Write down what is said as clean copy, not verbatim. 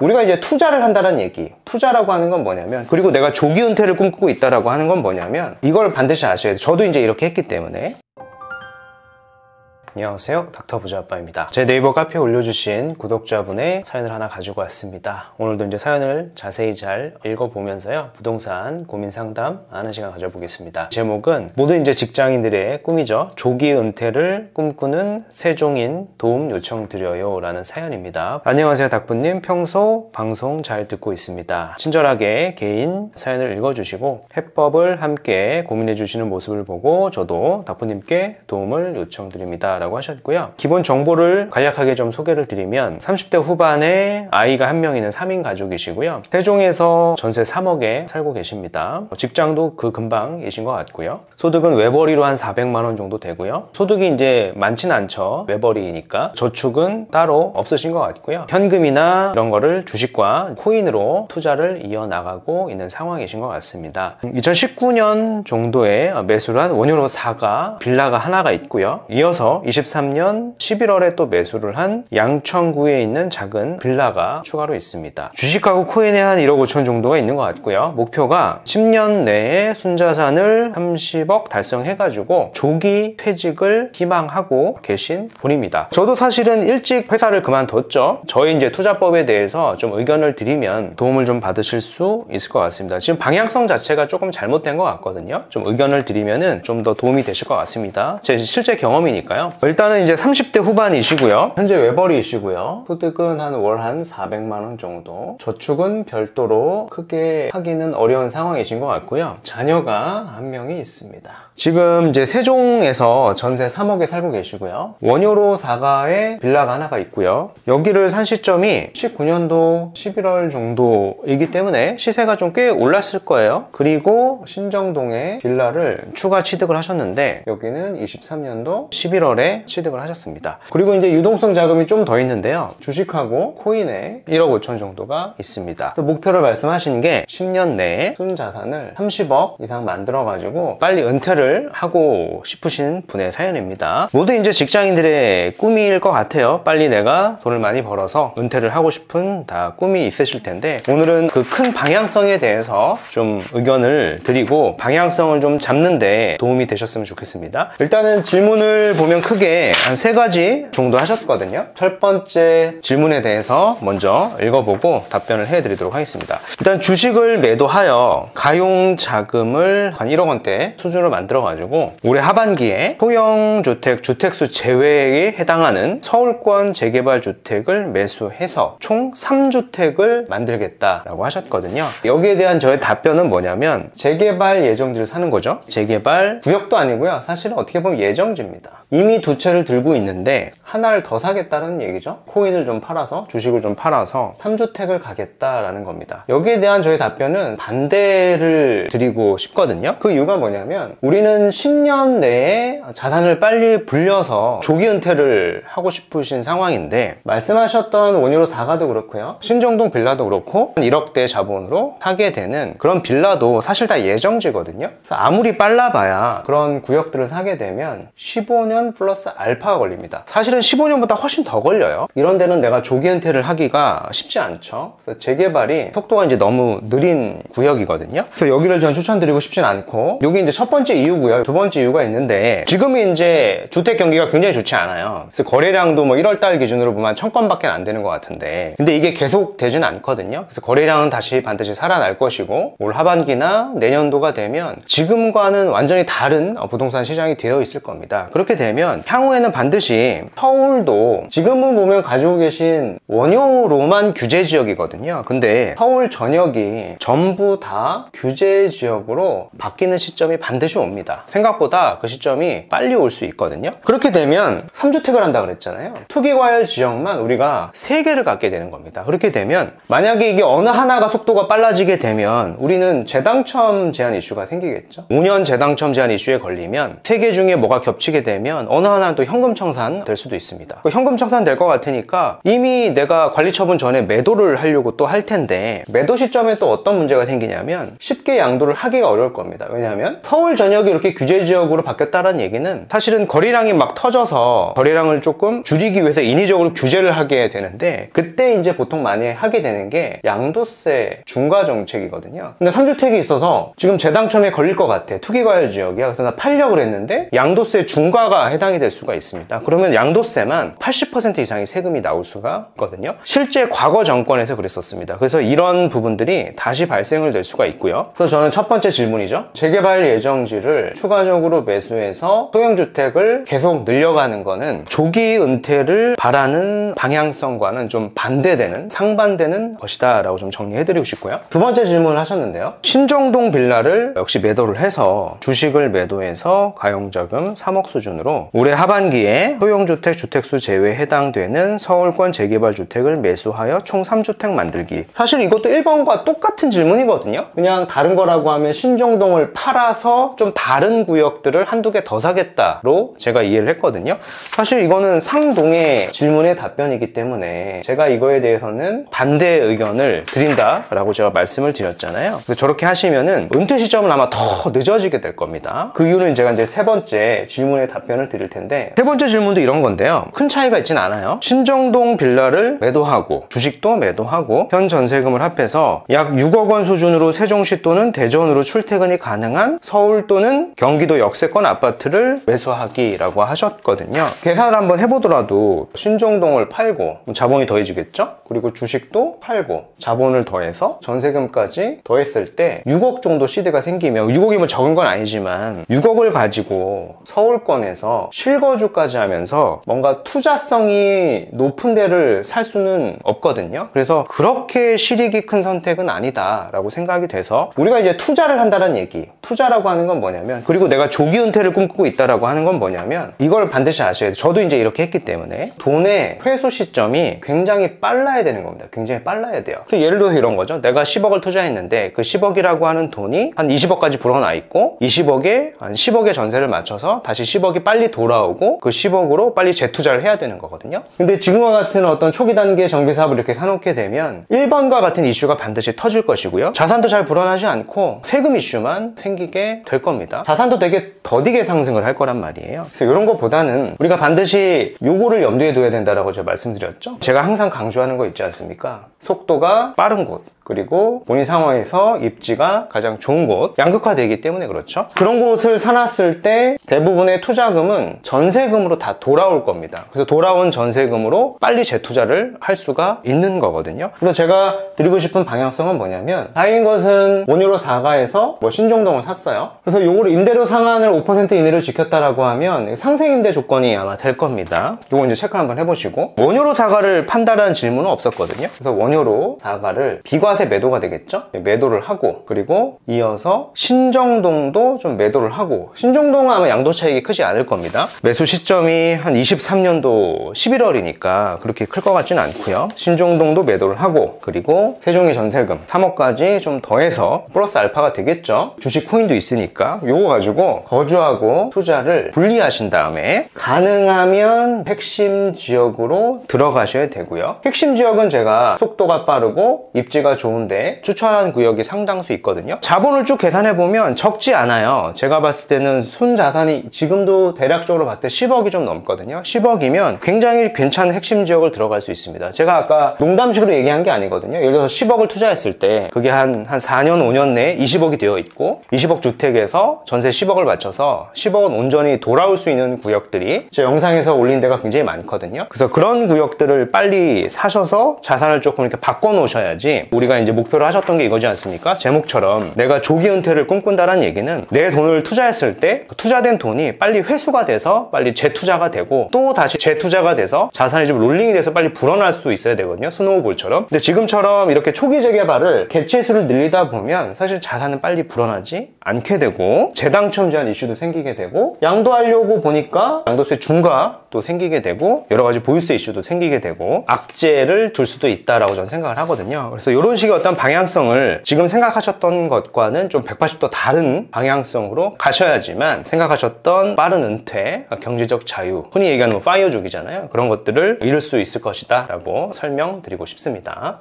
우리가 이제 투자를 한다는 얘기, 투자라고 하는 건 뭐냐면, 그리고 내가 조기 은퇴를 꿈꾸고 있다라고 하는 건 뭐냐면, 이걸 반드시 아셔야 돼요. 저도 이제 이렇게 했기 때문에. 안녕하세요, 닥터 부자아빠입니다. 제 네이버 카페에 올려주신 구독자분의 사연을 하나 가지고 왔습니다. 오늘도 이제 사연을 자세히 잘 읽어보면서요, 부동산 고민 상담 하는 시간 가져보겠습니다. 제목은 모든 이제 직장인들의 꿈이죠. 조기 은퇴를 꿈꾸는 세종인 도움 요청드려요 라는 사연입니다. 안녕하세요, 닥부님. 평소 방송 잘 듣고 있습니다. 친절하게 개인 사연을 읽어주시고 해법을 함께 고민해주시는 모습을 보고 저도 닥부님께 도움을 요청드립니다 라고 하셨고요. 기본 정보를 간략하게 좀 소개를 드리면 30대 후반에 아이가 한 명 있는 3인 가족이시고요. 세종에서 전세 3억에 살고 계십니다. 직장도 그 근방이신 것 같고요. 소득은 외벌이로 한 400만 원 정도 되고요. 소득이 이제 많진 않죠. 외벌이니까. 저축은 따로 없으신 것 같고요. 현금이나 이런 거를 주식과 코인으로 투자를 이어나가고 있는 상황이신 것 같습니다. 2019년 정도에 매수를 한 원효로 4가 빌라가 하나가 있고요. 이어서 23년 11월에 또 매수를 한 양천구에 있는 작은 빌라가 추가로 있습니다. 주식하고 코인에 한 1억 5천 정도가 있는 것 같고요. 목표가 10년 내에 순자산을 30억 달성해가지고 조기 퇴직을 희망하고 계신 분입니다. 저도 사실은 일찍 회사를 그만뒀죠. 저희 이제 투자법에 대해서 좀 의견을 드리면 도움을 좀 받으실 수 있을 것 같습니다. 지금 방향성 자체가 조금 잘못된 것 같거든요. 좀 의견을 드리면은 좀 더 도움이 되실 것 같습니다. 제 실제 경험이니까요. 일단은 이제 30대 후반이시고요. 현재 외벌이시고요. 소득은 한 월 한 400만 원 정도. 저축은 별도로 크게 하기는 어려운 상황이신 것 같고요. 자녀가 한 명이 있습니다. 지금 이제 세종에서 전세 3억에 살고 계시고요. 원효로 4가에 빌라가 하나가 있고요. 여기를 산 시점이 19년도 11월 정도이기 때문에 시세가 좀 꽤 올랐을 거예요. 그리고 신정동에 빌라를 추가 취득을 하셨는데 여기는 23년도 11월에 취득을 하셨습니다. 그리고 이제 유동성 자금이 좀 더 있는데요. 주식하고 코인에 1억 5천 정도가 있습니다. 또 목표를 말씀하신 게 10년 내에 순자산을 30억 이상 만들어가지고 빨리 은퇴를 하고 싶으신 분의 사연입니다. 모두 이제 직장인들의 꿈일 것 같아요. 빨리 내가 돈을 많이 벌어서 은퇴를 하고 싶은 다 꿈이 있으실 텐데 오늘은 그 큰 방향성에 대해서 좀 의견을 드리고 방향성을 좀 잡는데 도움이 되셨으면 좋겠습니다. 일단은 질문을 보면 크게 한 3가지 정도 하셨거든요. 첫 번째 질문에 대해서 먼저 읽어보고 답변을 해드리도록 하겠습니다. 일단 주식을 매도하여 가용 자금을 한 1억 원대 수준으로 만들어가지고 올해 하반기에 소형주택 주택수 제외에 해당하는 서울권 재개발 주택을 매수해서 총 3주택을 만들겠다라고 하셨거든요. 여기에 대한 저의 답변은 뭐냐면 재개발 예정지를 사는 거죠. 재개발 구역도 아니고요. 사실은 어떻게 보면 예정지입니다. 이미 2채를 들고 있는데 하나를 더 사겠다는 얘기죠. 코인을 좀 팔아서 주식을 좀 팔아서 3주택을 가겠다라는 겁니다. 여기에 대한 저의 답변은 반대를 드리고 싶거든요. 그 이유가 뭐냐면 우리는 10년 내에 자산을 빨리 불려서 조기 은퇴를 하고 싶으신 상황인데 말씀하셨던 원효로 4가도 그렇고요. 신정동 빌라도 그렇고 1억대 자본으로 사게 되는 그런 빌라도 사실 다 예정지거든요. 그래서 아무리 빨라봐야 그런 구역들을 사게 되면 15년 플러스 알파가 걸립니다. 사실은 15년보다 훨씬 더 걸려요. 이런 데는 내가 조기 은퇴를 하기가 쉽지 않죠. 그래서 재개발이 속도가 이제 너무 느린 구역이거든요. 그래서 여기를 전 추천드리고 싶진 않고 여기 이제 첫 번째 이유고요. 두 번째 이유가 있는데 지금이 이제 주택 경기가 굉장히 좋지 않아요. 그래서 거래량도 뭐 1월달 기준으로 보면 1000건밖에 안 되는 것 같은데 근데 이게 계속 되진 않거든요. 그래서 거래량은 다시 반드시 살아날 것이고 올 하반기나 내년도가 되면 지금과는 완전히 다른 부동산 시장이 되어 있을 겁니다. 그렇게 되면 향후에는 반드시 서울도 지금은 보면 가지고 계신 원효로만 규제 지역이거든요. 근데 서울 전역이 전부 다 규제 지역으로 바뀌는 시점이 반드시 옵니다. 생각보다 그 시점이 빨리 올 수 있거든요. 그렇게 되면 3주택을 한다 그랬잖아요. 투기과열 지역만 우리가 3개를 갖게 되는 겁니다. 그렇게 되면 만약에 이게 어느 하나가 속도가 빨라지게 되면 우리는 재당첨 제한 이슈가 생기겠죠. 5년 재당첨 제한 이슈에 걸리면 3개 중에 뭐가 겹치게 되면 되면 어느 하나는 또 현금 청산 될 수도 있습니다. 현금 청산 될 것 같으니까 이미 내가 관리 처분 전에 매도를 하려고 또 할 텐데, 매도 시점에 또 어떤 문제가 생기냐면 쉽게 양도를 하기가 어려울 겁니다. 왜냐하면 서울 전역이 이렇게 규제 지역으로 바뀌었다는 얘기는 사실은 거래량이 막 터져서 거래량을 조금 줄이기 위해서 인위적으로 규제를 하게 되는데, 그때 이제 보통 많이 하게 되는 게 양도세 중과 정책이거든요. 근데 3주택이 있어서 지금 재당첨에 걸릴 것 같아. 투기과열 지역이야. 그래서 나 팔려고 그랬는데 양도세 중과가 해당이 될 수가 있습니다. 그러면 양도세만 80% 이상의 세금이 나올 수가 있거든요. 실제 과거 정권에서 그랬었습니다. 그래서 이런 부분들이 다시 발생을 될 수가 있고요. 그래서 저는 첫 번째 질문이죠. 재개발 예정지를 추가적으로 매수해서 소형주택을 계속 늘려가는 거는 조기 은퇴를 바라는 방향성과는 좀 반대되는, 상반되는 것이다 라고 좀 정리해드리고 싶고요. 두 번째 질문을 하셨는데요. 신정동 빌라를 역시 매도를 해서 주식을 매도해서 가용자금 3억 수준으로 올해 하반기에 소형주택 주택수 제외에 해당되는 서울권 재개발 주택을 매수하여 총 3주택 만들기. 사실 이것도 1번과 똑같은 질문이거든요. 그냥 다른 거라고 하면 신정동을 팔아서 좀 다른 구역들을 한두 개 더 사겠다로 제가 이해를 했거든요. 사실 이거는 상동의 질문의 답변이기 때문에 제가 이거에 대해서는 반대 의견을 드린다라고 제가 말씀을 드렸잖아요. 그래서 저렇게 하시면은 은퇴 시점은 아마 더 늦어지게 될 겁니다. 그 이유는 제가 이제 세 번째 질문의 답변을 드릴 텐데, 세 번째 질문도 이런 건데요. 큰 차이가 있진 않아요. 신정동 빌라를 매도하고 주식도 매도하고 현 전세금을 합해서 약 6억 원 수준으로 세종시 또는 대전으로 출퇴근이 가능한 서울 또는 경기도 역세권 아파트를 매수하기라고 하셨거든요. 계산을 한번 해보더라도 신정동을 팔고 자본이 더해지겠죠? 그리고 주식도 팔고 자본을 더해서 전세금까지 더했을 때 6억 정도 시대가 생기면, 6억이면 적은 건 아니지만 6억을 가지고 서울권에서 실거주까지 하면서 뭔가 투자성이 높은 데를 살 수는 없거든요. 그래서 그렇게 실익이 큰 선택은 아니다 라고 생각이 돼서, 우리가 이제 투자를 한다는 얘기, 투자라고 하는 건 뭐냐면, 그리고 내가 조기 은퇴를 꿈꾸고 있다라고 하는 건 뭐냐면, 이걸 반드시 아셔야 돼요. 저도 이제 이렇게 했기 때문에 돈의 회수 시점이 굉장히 빨라야 되는 겁니다. 굉장히 빨라야 돼요. 그래서 예를 들어서 이런 거죠. 내가 10억을 투자했는데 그 10억이라고 하는 돈이 한 20억까지 불어나 있고, 20억에 한 10억의 전세를 맞춰서 다시 10억이 빨리 돌아오고 그 10억으로 빨리 재투자를 해야 되는 거거든요. 근데 지금과 같은 어떤 초기 단계 정비 사업을 이렇게 사놓게 되면 1번과 같은 이슈가 반드시 터질 것이고요. 자산도 잘 불어나지 않고 세금 이슈만 생기게 될 겁니다. 자산도 되게 더디게 상승을 할 거란 말이에요. 그래서 이런 것보다는 우리가 반드시 요거를 염두에 둬야 된다라고 제가 말씀드렸죠. 제가 항상 강조하는 거 있지 않습니까? 속도가 빠른 곳, 그리고 본인 상황에서 입지가 가장 좋은 곳, 양극화되기 때문에 그렇죠. 그런 곳을 사놨을 때 대부분의 투자금은 전세금으로 다 돌아올 겁니다. 그래서 돌아온 전세금으로 빨리 재투자를 할 수가 있는 거거든요. 그래서 제가 드리고 싶은 방향성은 뭐냐면, 다행인 것은 원효로 4가에서 뭐 신정동을 샀어요. 그래서 요거를 임대료 상한을 5% 이내로 지켰다라고 하면 상생임대 조건이 아마 될 겁니다. 요거 이제 체크 한번 해보시고, 원효로 4가를 판다라는 질문은 없었거든요. 그래서 원효로 4가를 비과세 매도가 되겠죠? 매도를 하고, 그리고 이어서 신정동도 좀 매도를 하고, 신정동은 아마 양도 차익이 크지 않을 겁니다. 매수 시점이 한 23년도 11월이니까 그렇게 클 것 같지는 않고요. 신정동도 매도를 하고, 그리고 세종의 전세금 3억까지 좀 더해서 플러스 알파가 되겠죠? 주식 코인도 있으니까 요거 가지고 거주하고 투자를 분리하신 다음에 가능하면 핵심 지역으로 들어가셔야 되고요. 핵심 지역은 제가 속도가 빠르고 입지가 좋은데 추천하는 구역이 상당수 있거든요. 자본을 쭉 계산해보면 적지 않아요. 제가 봤을 때는 순자산이 지금도 대략적으로 봤을 때 10억이 좀 넘거든요. 10억이면 굉장히 괜찮은 핵심 지역을 들어갈 수 있습니다. 제가 아까 농담식으로 얘기한 게 아니거든요. 예를 들어서 10억을 투자했을 때 그게 한 4년, 5년 내에 20억이 되어 있고, 20억 주택에서 전세 10억을 맞춰서 10억은 온전히 돌아올 수 있는 구역들이 제 영상에서 올린 데가 굉장히 많거든요. 그래서 그런 구역들을 빨리 사셔서 자산을 조금 이렇게 바꿔 놓으셔야지, 우리가 이제 목표로 하셨던 게 이거지 않습니까? 제목처럼 내가 조기 은퇴를 꿈꾼다는 얘기는 내 돈을 투자했을 때 투자된 돈이 빨리 회수가 돼서 빨리 재투자가 되고, 또 다시 재투자가 돼서 자산이 좀 롤링이 돼서 빨리 불어날 수 있어야 되거든요. 스노우볼처럼. 근데 지금처럼 이렇게 초기 재개발을 개체수를 늘리다 보면 사실 자산은 빨리 불어나지 않게 되고, 재당첨 제한 이슈도 생기게 되고, 양도하려고 보니까 양도세 중과 또 생기게 되고 여러 가지 보유세 이슈도 생기게 되고 악재를 줄 수도 있다라고 저는 생각을 하거든요. 그래서 이런 식의 어떤 방향성을 지금 생각하셨던 것과는 좀 180도 다른 방향성으로 가셔야지만 생각하셨던 빠른 은퇴, 경제적 자유, 흔히 얘기하는 파이어족이잖아요. 그런 것들을 이룰 수 있을 것이다 라고 설명드리고 싶습니다.